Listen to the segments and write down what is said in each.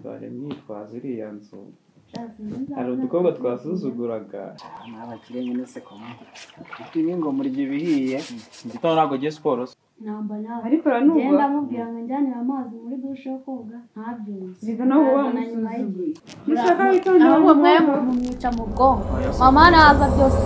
tuzajya mwitwaza iriya nzu hari udukobwa twasuzuguraga n'abakire nyine se komwe ibi ngo murya ibihiye igitondo ntabwo giye siporo namba nawe ariko ranuba genda mubwira ngo njyanire amazi muri dushe yo koga ntabyumve ziga no kuba musuzuguye mushaka witonda ahubwo mwe mumwica mu bwonko mama naza byose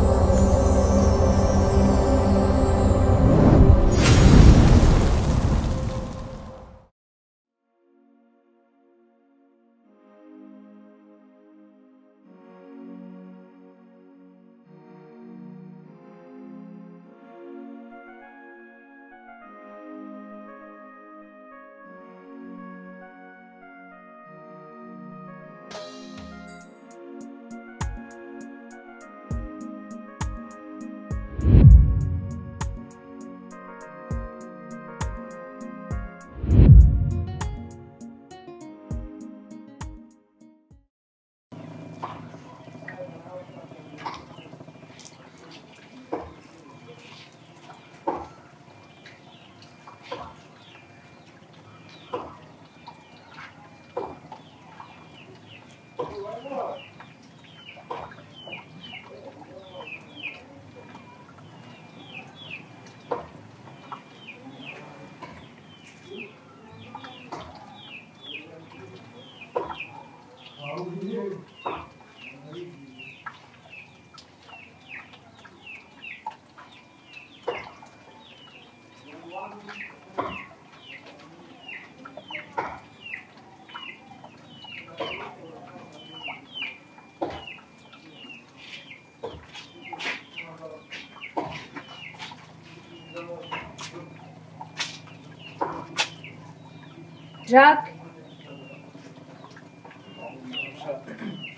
Jack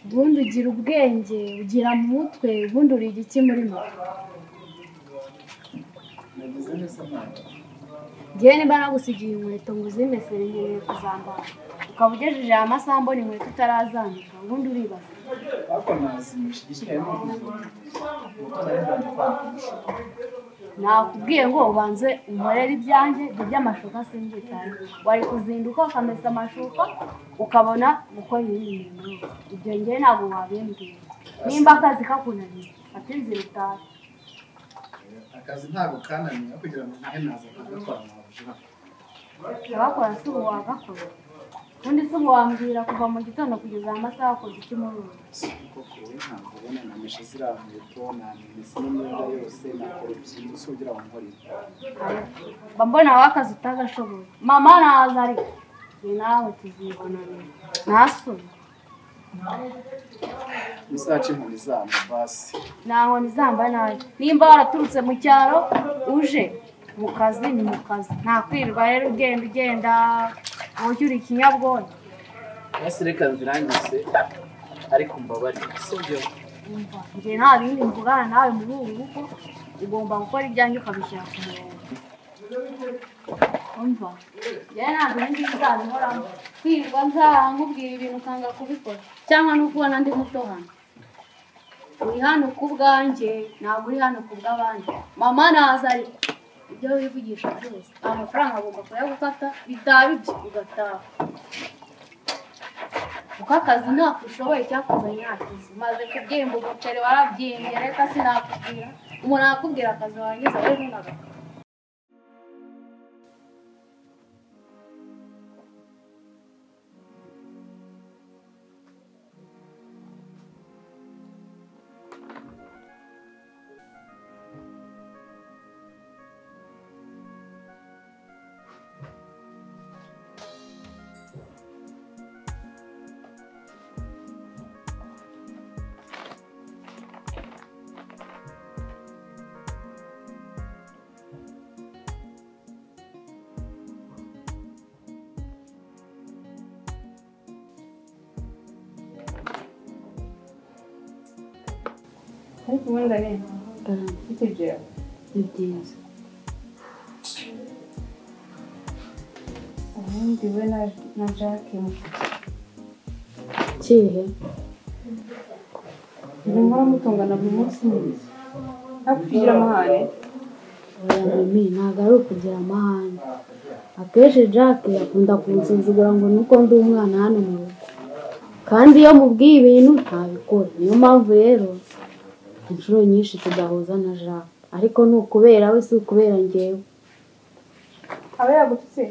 ubundi ugira ubwenge ugira mu mutwe ubundi uri igiki muri mwe ngewe niba nagusigiye inkweto ngo uzimesere nkeneye kuzambara ukaba ugejeje aya masaha mbona inkweto utarazandika ubundi uribaza nakubwiye ngo ubanze unkorere ibyanjye ibyo by'amashuka simbyitaye wari kuzinduka ukamesa amashuka ukabona gukora ibindi bintu ibyo ngewe ntabwo wabimbwira nimba akazi kakunaniye fata inzira utahe akazi ntabwo kananiye kugira ngo nahe naza kugatwara amabuja abakora si ubu wagakora ubundi si ubu wambwira kuva mu gitondo kugeza aya masaha wakoze iki muri ubu koko ntabwo ubona nameshe ziriya nkweto namesa n'imyenda yose nakora ikintu se ugira ngo nkorere mba mbona wowe akazi utagashoboye mama naza ariko ni nawe tuzibonanira ntasore muzace inkoni zamba basi nta nkoni zamba nabi nimba waraturutse mu cyaro uje mu kazi ni mu kazi nta kwirirwa rero ugenda wowe uri ikinyabwonko basi reka nzirangize ariko mbabarira sibyo njye nta bindi mvugana nawe muri ubu rugo ugomba gukora ibyanjye ukabishyira ku murongo umva njyewe ntabwo ibindi bizabihoramo kwirirwa nkubwira ibintu ukanga kubikora cyangwa no kubona ndi muto hano uri hano ku bwanjye ntabwo uri hano ku bw'abandi mama naza ariko ibyo wivugisha byose amafaranga agomba kuyagufata bitaba ibyo ugataha kuko akazi ntako ushoboye cyakuzanye ntakizi maze kubyimba umuceri warabyimbye reka sinakubwira umuntu akubwira akazi warangiza rero ntunagakora ariko ubundi ari bitegereje ni byiza ubundi we na Jack kihe nimba mutungana buri munsi neza ntabwo tugira amahane oya mimi ntabwo ari ukugira amahane akenshi Jack akunda kunsuzugura ngo nuko ndi umwana hano mu rugo kandi iyo mubwiye ibintu ntabikora. Niyo mpamvu rero inshuro nyinshi tudahuza na Jacques, ariko ni ukubera we si ukubera njyewe. aba yagutse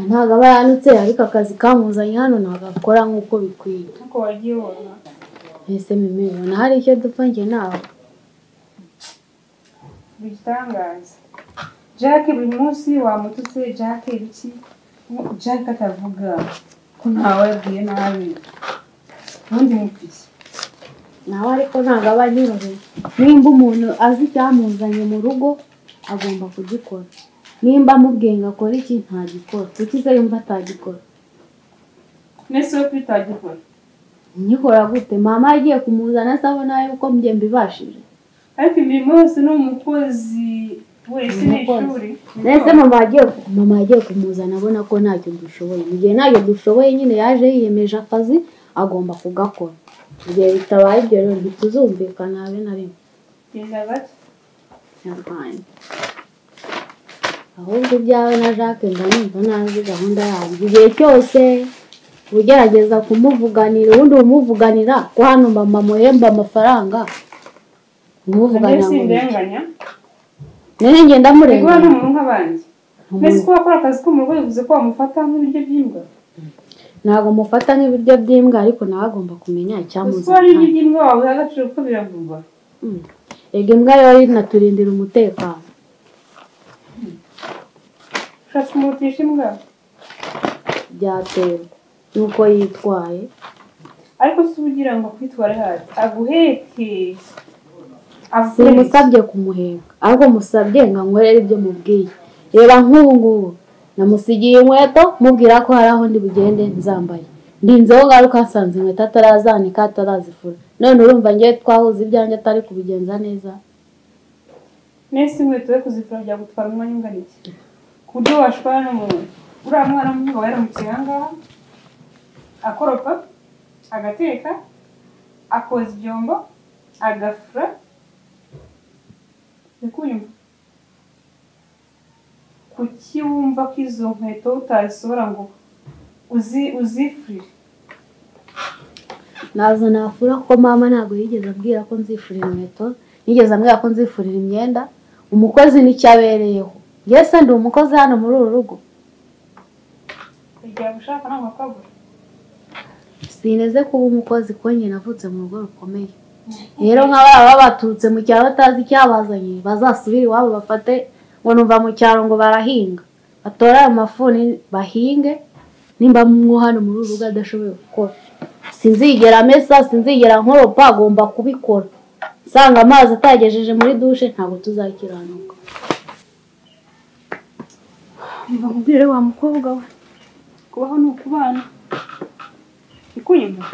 Ntabwo aba yanutse, ariko akazi kamuzanye hano ntabwo akora nk'uko bikwiye. ariko wagiye wona Ese mimibona hari icyo dupfa njye nawe? bitangaza. Jack buri munsi wamututse. Jack ibiki? Jack atavuga ko ntawe yabwiye nabi. Ubundi mupfiki Nawe ariko ntabwo aba anyoroheye. Nimba umuntu azi icyamuzanye mu rugo agomba kugikora. Nimba amubwiye ngo akore iki ntagikora. Kuki se yumva atagikora? nese we kwitagikora. Nyikora gute? Mama yagiye kumuzana asabona yuko njye mbibashije. Ariko imirimo yose ni umukozi wese n'ishuri. Nese mama yagiye kumuzana abona ko ntacyo dushoboye. Mu gihe ntacyo dushoboye nyine yaje yiyemeje akazi agomba kugakora. Igihe bitabaye ibyo rero ntituzumvikana habe na rimwe. Genda gake. Nyarwanda. Ahubwo ibyawe na Jacques mba numva ntazi gahunda yabyo. Igihe cyose ugerageza kumuvuganira, ubundi umuvuganira ko hano mama muhemba amafaranga. Umuvuganira ngo ndenganya. nene ngenda Ego murenganya. ni umuntu nk'abandi. Nese ko wakora akazi ko mu rugo bivuze ko wamufata nk'ibiryo by'imbwa. Ntabwo mufata nk'ibiryo by'imbwa, ariko nawe agomba kumenya Gusa icyamuzanye. ari ibiryo by'imbwa wawe agaciro ko biravugwa. Ego imbwa yo inaturindira umutekano. Ushatse kumurutisha imbwa. Byatewe nuko yitwaye. Ariko si ugira ngo kwitware hasi aguheke. Simusabye kumuheka, ahubwo musabye ngo ankorere ibyo mubwiye. Reba nk'ubu ngubu namusigiye inkweto mubwira ko hari aho ndi bugende nzambaye. Ndinzeho ngaruka nsanze inkweto atarazanika atarazifura. None urumva ngiye twahuza ibyanjye atari kubigenza neza. Nese inkweto yo kuzifura bya gutwara umwanya ungana iki? Ku buryo washwara n'umuntu. Uriya mwana w'umugabo yaramukiye ahangaha akoropa agateka akoza ibyombo agafura. Ndikuyumva. Kuki wumva ko izo nkweto utazisohora ngo uzifurire? Nazo nafura kuko mama ntabwo yigeze ambwira ko nzifurira inkweto. Yigeze ambwira ko nzifurira imyenda. Umukozi nicyo abereyeho. Yese ndi umukozi hano muri uru rugo. Igihe gushaka ntabwo akabura. Sineze kuba umukozi ko njye navutse mu rugo rukomeye. Rero nk'ababa baturutse mu cyaro batazi icyabazanye bazasubira iwabo bafate ngo numva mu cyaro ngo barahinga. Batora ayo mafuni bahinge. Nimba mwo hano muri uru rugo adashoboye gukora. Sinzigera amesa, sinzigera nkoropa, agomba kubikora. Sanga amazi atagejeje muri dushe ntabwo tuzakiranuka. Mva nkubwire wa mukobwa we. Kubaho ni ukubana. Ikuyumva?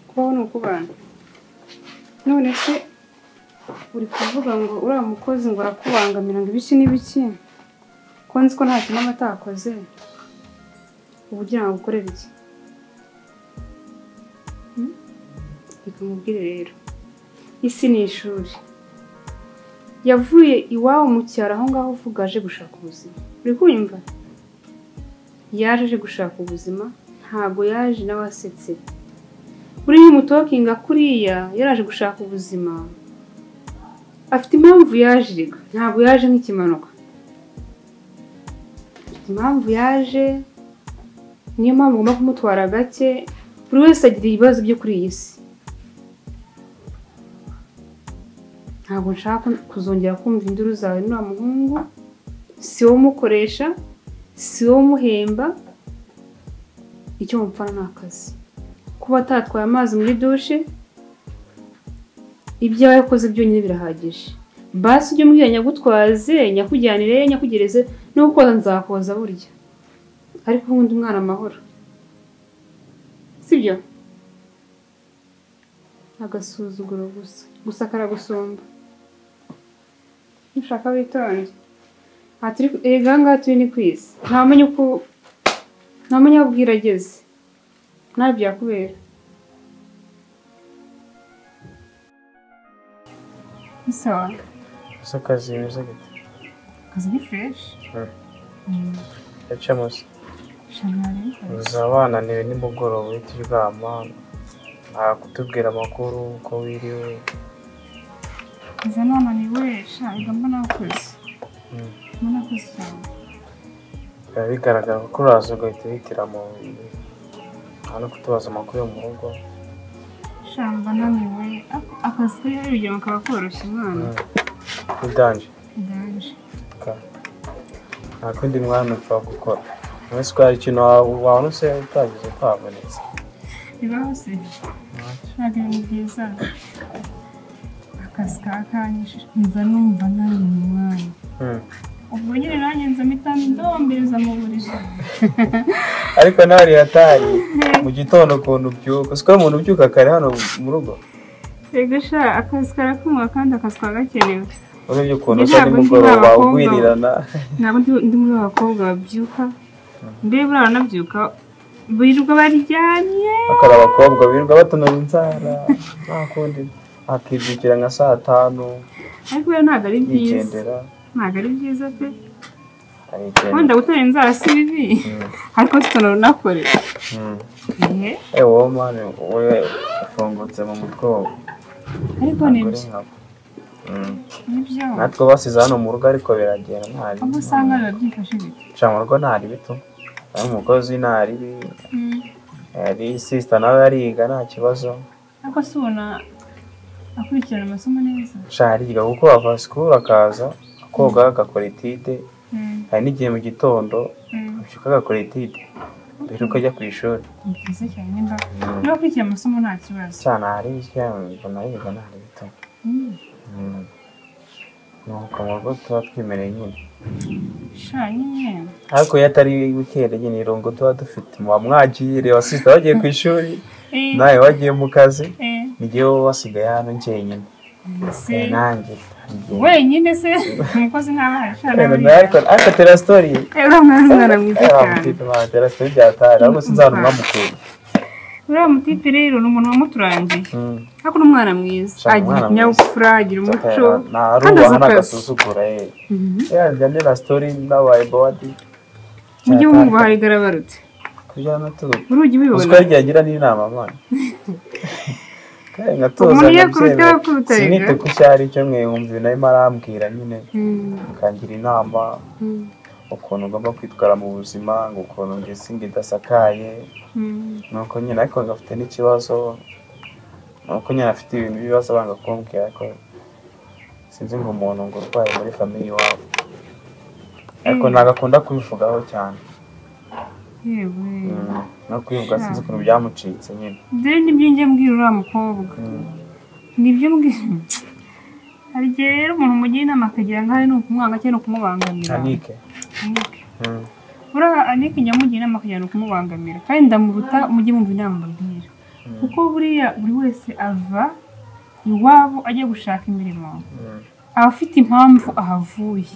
Kubaho ni ukubana. None se uri kuvuga ngo uriya mukozi ngo arakubangamira ngo ibiki n'ibiki? Ko nzi ko nta kintu atakoze. Ubu ugira ngo ukorere iki? Reka nkubwire rero. Isi ni ishuri. Yavuye iwawe mu cyaro aho ngaho uvuga aje gushaka ubuzima. Uri kumva? Yaje aje gushaka ubuzima, ntago yaje nawe asetse. Uriya mutokinga kuriya yaraje gushaka ubuzima. Afite impamvu yaje, ntabwo yaje nk'ikimanuka. Afite impamvu yaje, niyo mpamvu ugomba kumutwara gake. Buri wese agira ibibazo byo kuri iyi si. Ntabwo nshaka kuzongera kumva induru zawe n'uriya muhungu. Si wowe umukoresha, si wowe umuhemba. Icyo mupfana ni akazi. Kuba atatwaye amazi muri dushe, ibyo yakoze byonyine birahagije. Basi ujye umbwira nyagutwaze, nyakujyanire, nyakugereze, no koza nzakoza burya. Ariko ubundi umwana amahoro. Sibyo? Agasuzuguro gusa. Gusa karagusumba. Nushaka witonde. Ega ngaha turi ni kwisi. Ntamenya aho bwira ageze. Nawe byakubera. Sawa. Ese akazi bimeze gute? Akazi ni fresh. Yacamuse. uzaba wananiwe nimugoroba uhita uryama nta kutubwira amakuru uko wiriwe iza nananiwe iga mbona nakoze cyane biba bigaragara ko uraza ugahita uhitira mu nta no kutubaza amakuru yo mu rugo mba naniwe akazi kari urugero kaba koroshye umwana udanje nta kundi mwana upfa gukora mwese ko hari ikintu wabona use utagize utabonetse bibaho se ntabwo ibintu byiza akazi kakanyishije nza numva naniwe umwanya ubwo nyine nanjye nza mpita ndombereza mu buriri ariko nawe hatari mu gitondo ukuntu ubyuka siko umuntu ubyuka kare hano mu rugo yego sha akazi karakumwa kandi akazi kagakenewe urebye ukuntu usa nimugoroba ugwirirana ntabwo ndi muri abakobwa babyuka mbere buriya nabyuka birirwa baryamye akora abakobwa birirwa batonora inzara nta kundi akibyukira nka 5:00 ariko rero ntabwo ari byiza ntabwo ari byiza pe wenda gutera inzara si bibi ariko tutonora unakorera wowe mani wowe ufungutse mu mutwe ariko nibyo natwe basize hano mu rugo ariko biragenda ntari aho usanga biba byifashe bite ca mu rugo ntari bito ari umukozi ntari bi ari sister nawe ariga nta kibazo ariko se ubona akurikirana amasomo neza shariga kuko ava school akaza koga agakora etide hari n'igihe mu gitondo abyuka agakora etide mbere uko ajya ku ishuri ni byiza cyane nimba niba akurikirana amasomo nta kibazo cyane hari mbona yiga ntari bito nuko mu rugo tuba twimereye nyine sha nyine ariko iyo atari weekend nyine irungo tuba dufite muba mwagiye reba sister wagiye ku ishuri nawe wagiye mu kazi nigiye wowe wasigaye hano njyenyine nanjye wenyine se umukozi ntabahari ariko tera story uriya mwana mwiza cyane tera story byatari ariko sinzabona umwamukuye uriya mutipe rero ni umuntu wamuturangiye ariko ni umwana mwiza agira ikinyabupfura agira umuco kandi azi agasuzugura yajyanye na story n'abaye body mujye mwubaha igarabarutse kujyana tuba urugi bibona uziko ryagira n'inama mwana umuntu yakuruta sinite ku cyari cyo mwe wumva ibintu arimo arambwira nyine mukangira inama ukuntu ugomba kwitwara mu buzima ngo ukuntu ngese ngidasakaye nuko nyine ariko ngafite n'ikibazo nuko nyine afite ibintu bibazo banga kumbwira ariko sinzi ngo umuntu ngo urwaye muri family iwabo ariko nagakunda kubivugaho cyane yewe no kwivuga sinzi ukuntu byamucitse nyine dore nibyo njye mbwira uriya mukobwa nibyo mbwira hari igihe rero umuntu umugira inama akagira ngo hari ni ukumwanga cyangwa ni ukumubangamira Anike buriya Anike nyamugira inama akagira ngo ni ukumubangamira kandi ndamuruta mujye mumva inama mbabwira kuko buriya buri wese ava iwabo ajya gushaka imirimo aba afite impamvu ahavuye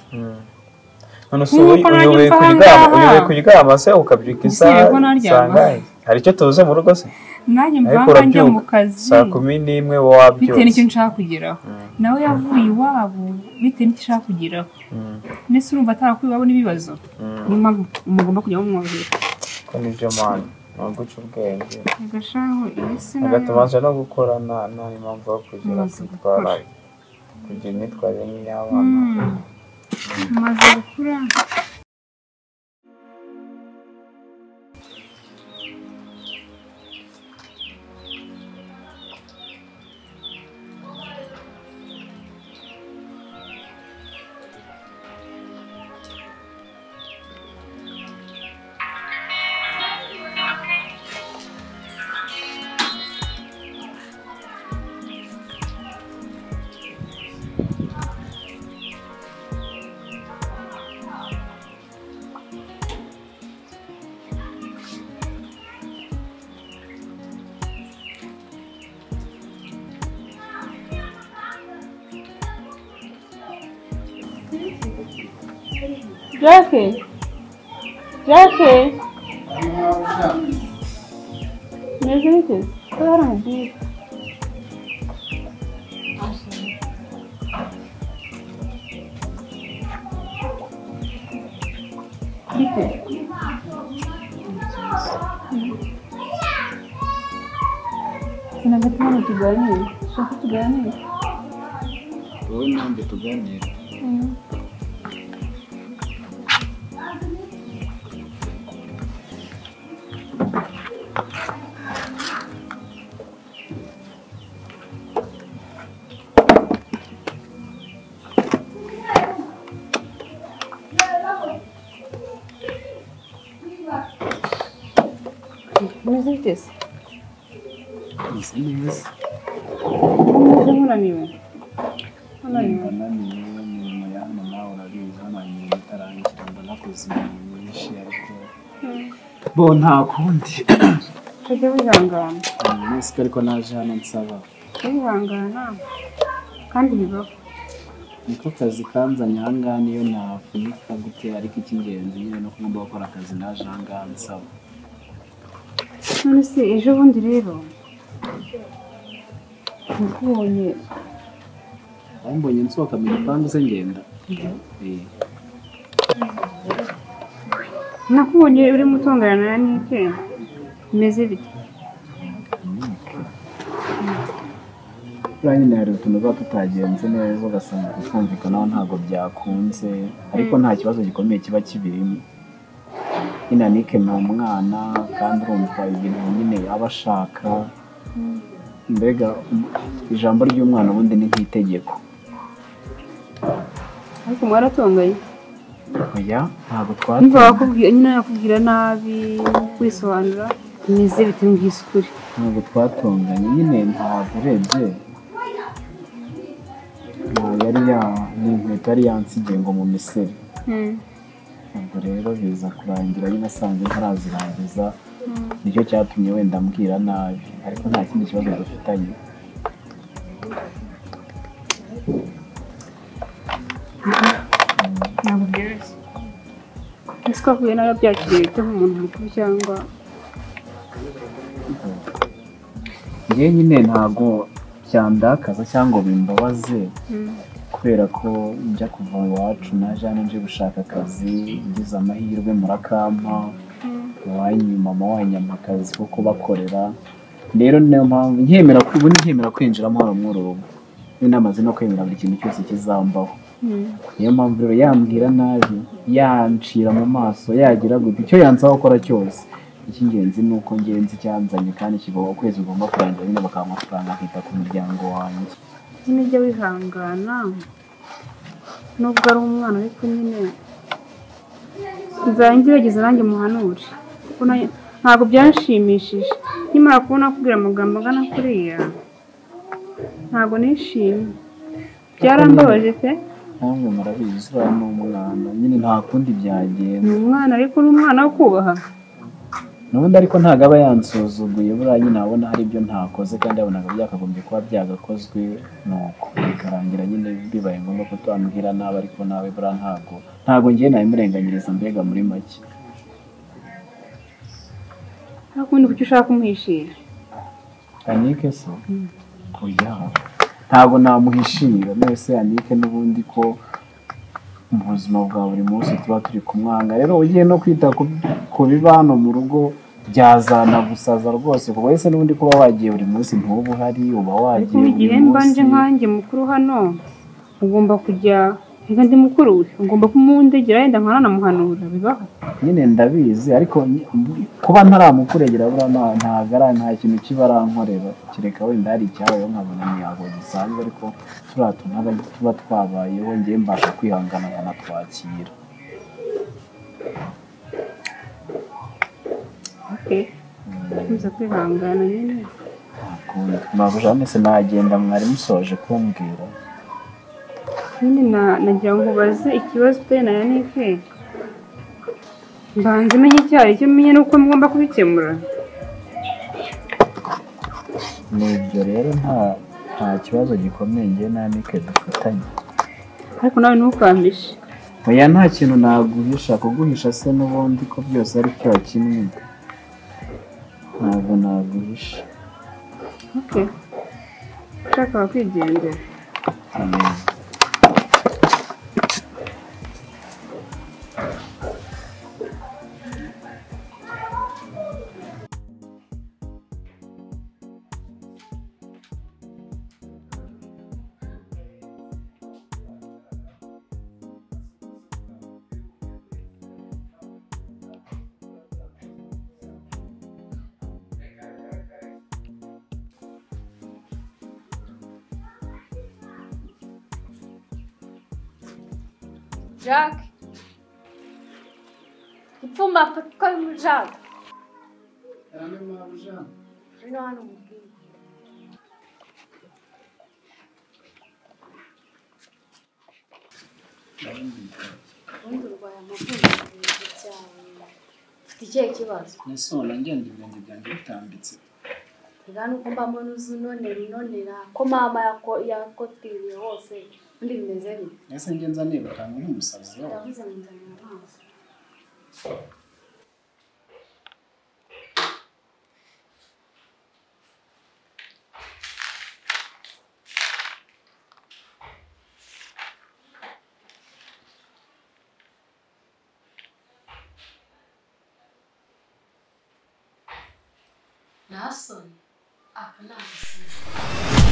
none se uyoboye kuryama se ukabyuka isaha hari icyo tubuze mu rugo se nanjye mvanga njya mu kazi 11 wabyose bitewe n'icyo nshaka kugeraho nawe yavuye iwabo bitewe n'icyo nshaka kugeraho nese urumva atarakwiwabo n'ibibazo nyuma mugomba kujya mumwabwira ko nibyo mwana naguca ubwenge agashaho isi agatumaje no gukora nta impamvu yo kugira kwitwara kugira imyitwarire nk'iy'abana maze gukura Jackie. Necesitas? Claro, bicho. sinagati hano tuganire ushaka tuganire wowe nanjye tuganire. umeze bite se Meze neza. umeze nk'unaniwe unaniwe Naniwe imirimo ya hano nawe urabizi, hano hari imirimo itarangira, mba nakoze imirimo myinshi ariko bo nta kundi. ujye wihangana Mwese ariko naje hano nsaba. wihangana kandi bibaho Niko kazi kanzanye aha ngaha, niyo nafunika gute, ariko icy'ingenzi nyine no ngomba gukora akazi naje aha ngaha nsaba. none se ejo bundi rero nakubonye Wambonye nsohoka mu gipangu se ngenda? nakubonye urimo utongana na Nike bimeze bite Buriya nyine hari utuntu tuba tutagenze neza ugasanga kumvikanaho ntabwo byakunze, ariko nta kibazo gikomeye kiba kibirimo. Nyine Nike ni umwana kandi urumva ibintu nyine aba ashaka, mbega ijambo ry'umwana ubundi ni nk'itegeko. ariko mwaratonganye Oya ntabwo niba twatonganye. wakubwira nyine yakubwira nabi kwisobanura bimeze bite mbwise ukuri Ntabwo twatonganye nyine, ntabwo urebye ni inkweto yari yansigiye ngo mu miseri. Ubwo rero biza kurangira nyine asanze ntarazirangiza, nicyo cyatumye wenda ambwira nabi, ariko nta kindi kibazo dufitanye. ntabwo byoroshye ese ko avuye nawe byakiriye bite nk'umuntu mukuru cyangwa Njye nyine ntabwo byandakaza cyangwa bimbabaze, kubera ko njya kuva iwacu naje hano nje gushaka akazi, ngize amahirwe murakampa, mama wanyama akazi ko kubakorera. Rero niyo mpamvu nkemera kwinjiramo hano muri uru rugo, niyo namaze no kwemera buri kintu cyose kizambaho. Niyo mpamvu rero yambwira nabi, yancira mu maso, yagira gute, icyo yansaba gukora cyose, icy'ingenzi ni uko ngenzi cyanzanye kandi kigomba ukwezi ugomba kurangira nyine bakaha amafaranga akita ku muryango wanjye. nyine ujya wihangana nubwo ari umwana ariko nyine ngerageza nanjye muhanure ntabwo byanshimishije nkimara kubona akubwira amagambo angana kuriya ntabwo nishimye byarambabaje pe. Namwe murabizi uriya ni umwana nyine nta kundi byagenda. ni umwana ariko ni umwana wo kubaha n'ubundi ariko ntabwo aba yansuzuguye, buriya nyine abona hari ibyo ntakoze kandi yabonaga byakagombye kuba byagakozwe, nuko bikarangira nyine bibaye ngombwa ko twambwira nabi, ariko nawe buriya ntabwo ngiye nabimurenganyiriza mbega muri make. nta kundi kuki ushaka kumuhishira Anike se oya ntabwo namuhishira, mwese Anike n'ubundi ko mu buzima bwa buri munsi tuba turi kumwanga, rero ugiye no kwita ku biba hano mu rugo byazanagusaza rwose, kuko wese n'ubundi kuba wagiye buri munsi ntuba uhari, uba wagiye buri igihe munsi. mbanje nkanjye mukuru hano ugomba kujya reka ndi mukuru we ugomba kumundegera yenda nkanamuhanura bibaho nyine ndabizi, ariko kuba ntaramukuregera buriya nta kintu kiba arankorera, kereka wenda hari icyabayeho nkabona ntiyago gisanzwe, ariko turiya tuntu tuba twabayeho ngiye mbasha kwihangana nkanatwakira. ntuza kwihangana nyine ntabwo Jeanne se nagenda mwari musoje kumbwira nyine nagira ngo ubaze ikibazo ufite na Yannick mbanze menye icyo ari cyo menye n'uko ngomba kubikemura. nibyo rero nta kibazo gikomeye njye na Yannick dufitanye, ariko nawe ntukampishe. oya nta kintu naguhisha, kuguhisha se n'ubundi ko byose ari cyo kimwe, ntabwo naguhisha. ushaka kwigendera Jack ipfuma ko Jack Karame mabuja. rino hano mubwire ubundi urwaye amavunja cyane ufite ikihe kibazo Nesona ngenda ibirenge byanjye bitambitse. Igana uko mbamo unonera ko mama yakotiriye hose undi bimeze bite Ese ngenza nibuka nk'umusazi wawe. yavuze ngo nzanira amazi Nasoni, apa nasoni.